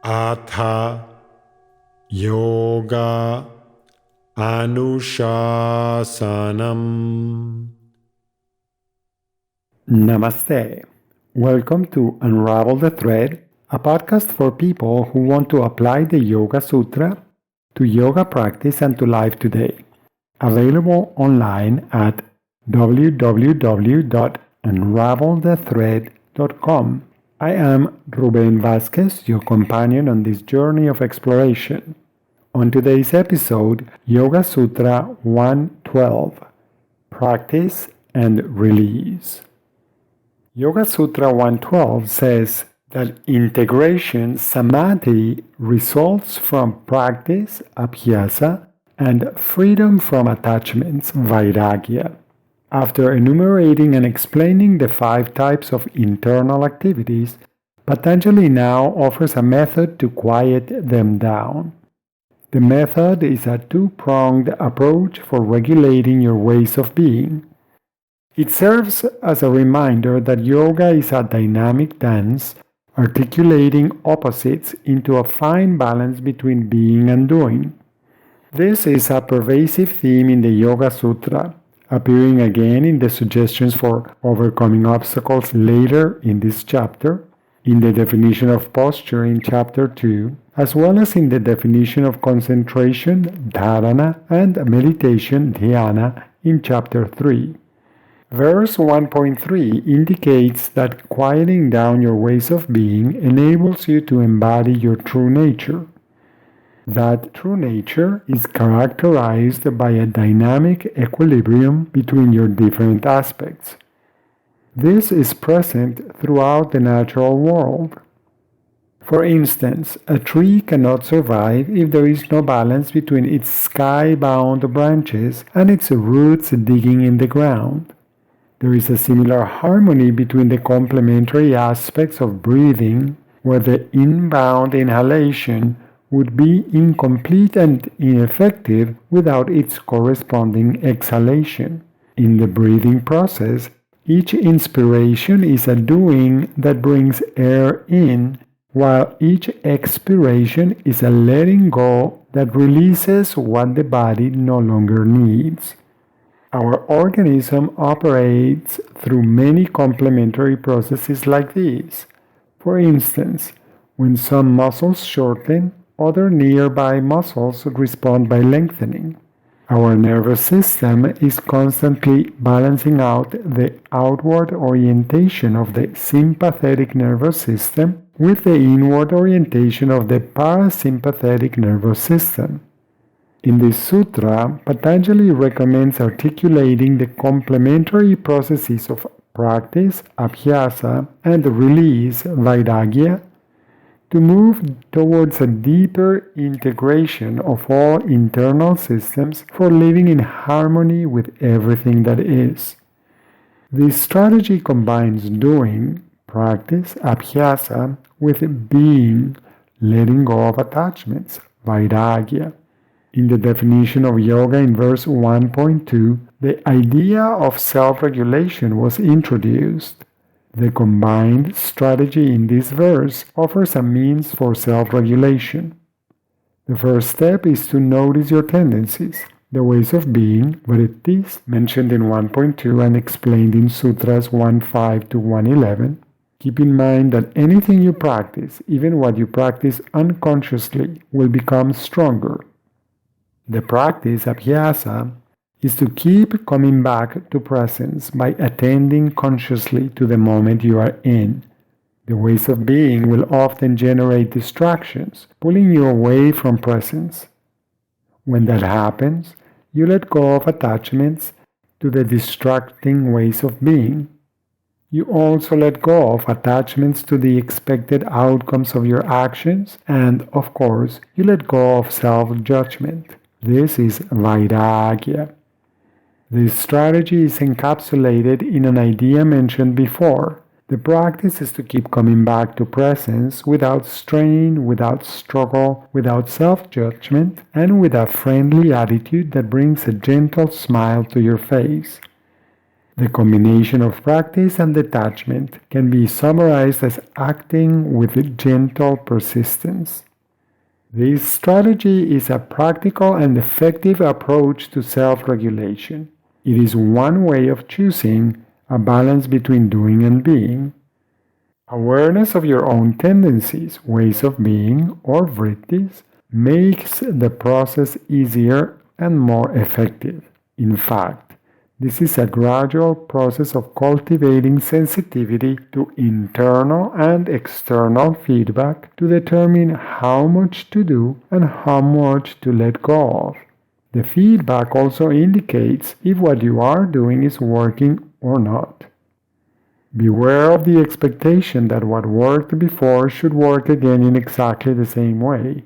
Atha Yoga Anushasanam. Namaste. Welcome to Unravel the Thread, a podcast for people who want to apply the Yoga Sutra to yoga practice and to life today. Available online at www.unravelthethread.com. I am Ruben Vasquez, your companion on this journey of exploration. On today's episode, Yoga Sutra 112, Practice and Release. Yoga Sutra 112 says that integration, samadhi, results from practice, abhyasa, and freedom from attachments, vairagya. After enumerating and explaining the 5 types of internal activities, Patanjali now offers a method to quiet them down. The method is a 2-pronged approach for regulating your ways of being. It serves as a reminder that yoga is a dynamic dance, articulating opposites into a fine balance between being and doing. This is a pervasive theme in the Yoga Sutra, appearing again in the suggestions for overcoming obstacles later in this chapter, in the definition of posture in chapter 2, as well as in the definition of concentration, dharana, and meditation, dhyana, in chapter 3. Verse 1.3 indicates that quieting down your ways of being enables you to embody your true nature. That true nature is characterized by a dynamic equilibrium between your different aspects. This is present throughout the natural world. For instance, a tree cannot survive if there is no balance between its sky-bound branches and its roots digging in the ground. There is a similar harmony between the complementary aspects of breathing, where the inbound inhalation would be incomplete and ineffective without its corresponding exhalation. In the breathing process, each inspiration is a doing that brings air in, while each expiration is a letting go that releases what the body no longer needs. Our organism operates through many complementary processes like these. For instance, when some muscles shorten, other nearby muscles respond by lengthening. Our nervous system is constantly balancing out the outward orientation of the sympathetic nervous system with the inward orientation of the parasympathetic nervous system. In this sutra, Patanjali recommends articulating the complementary processes of practice, abhyasa, and release, vairagya, to move towards a deeper integration of all internal systems for living in harmony with everything that is. This strategy combines doing, practice, abhyasa, with being, letting go of attachments, vairagya. In the definition of yoga in verse 1.2, the idea of self-regulation was introduced. The combined strategy in this verse offers a means for self-regulation. The first step is to notice your tendencies, the ways of being, vrittis, mentioned in 1.2 and explained in Sutras 1.5 to 1.11. Keep in mind that anything you practice, even what you practice unconsciously, will become stronger. The practice, abhyasa, is to keep coming back to presence by attending consciously to the moment you are in. The ways of being will often generate distractions, pulling you away from presence. When that happens, you let go of attachments to the distracting ways of being. You also let go of attachments to the expected outcomes of your actions, and, of course, you let go of self-judgment. This is vairagya. This strategy is encapsulated in an idea mentioned before. The practice is to keep coming back to presence without strain, without struggle, without self-judgment, and with a friendly attitude that brings a gentle smile to your face. The combination of practice and detachment can be summarized as acting with gentle persistence. This strategy is a practical and effective approach to self-regulation. It is one way of choosing a balance between doing and being. Awareness of your own tendencies, ways of being, or vrittis makes the process easier and more effective. In fact, this is a gradual process of cultivating sensitivity to internal and external feedback to determine how much to do and how much to let go of. The feedback also indicates if what you are doing is working or not. Beware of the expectation that what worked before should work again in exactly the same way.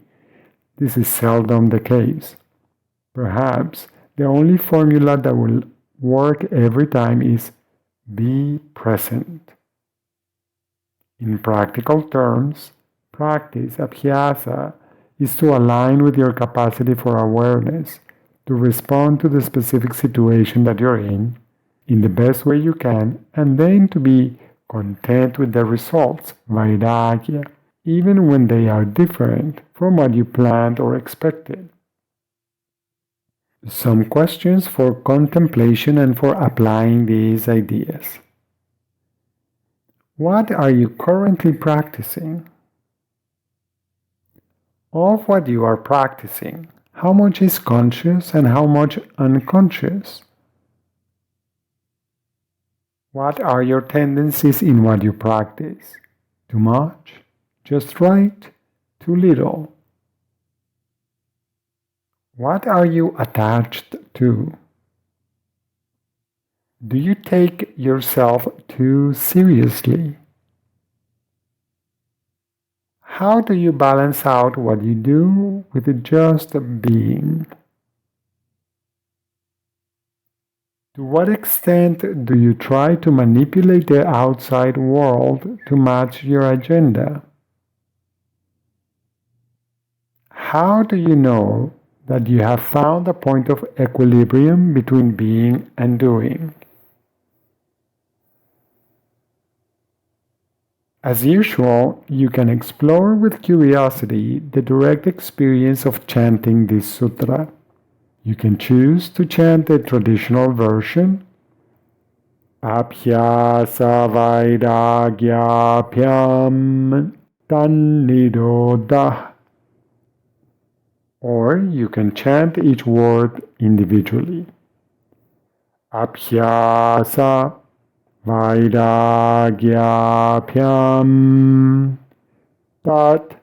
This is seldom the case. Perhaps the only formula that will work every time is be present. In practical terms, practice, abhyasa, is to align with your capacity for awareness, to respond to the specific situation that you're in the best way you can, and then to be content with the results, vairagya, even when they are different from what you planned or expected. Some questions for contemplation and for applying these ideas. What are you currently practicing? Of what you are practicing, how much is conscious and how much unconscious? What are your tendencies in what you practice? Too much? Just right? Too little? What are you attached to? Do you take yourself too seriously? How do you balance out what you do with just being? To what extent do you try to manipulate the outside world to match your agenda? How do you know that you have found a point of equilibrium between being and doing? As usual, you can explore with curiosity the direct experience of chanting this sutra. You can choose to chant the traditional version, Abhyasa Vairagyabhyam Tannirodha, or you can chant each word individually. Abhyasa Vairagyabhyam Tat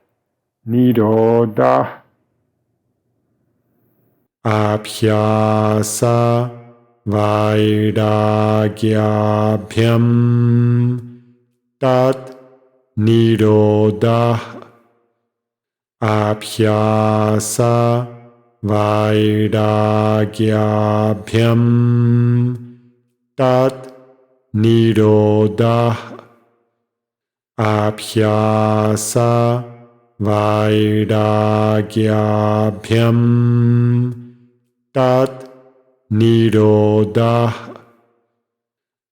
Nirodha. Abhyasa Vairagyabhyam Tat Nirodha. Abhyasa Vairagyabhyam Tat Nirodha. Abhyasa Vairagyabhyam Tat Nirodha.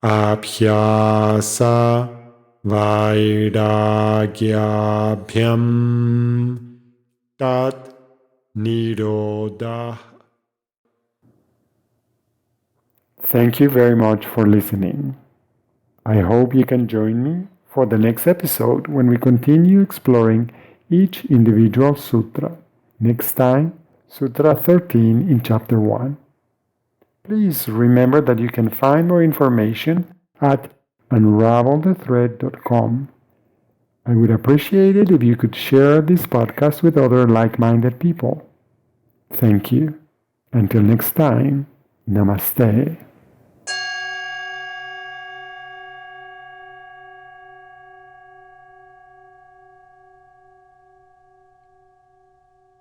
Abhyasa Vairagyabhyam Tat Nirodha. Thank you very much for listening. I hope you can join me for the next episode when we continue exploring each individual sutra. Next time, Sutra 13 in Chapter 1. Please remember that you can find more information at unravelthethread.com. I would appreciate it if you could share this podcast with other like-minded people. Thank you. Until next time, Namaste.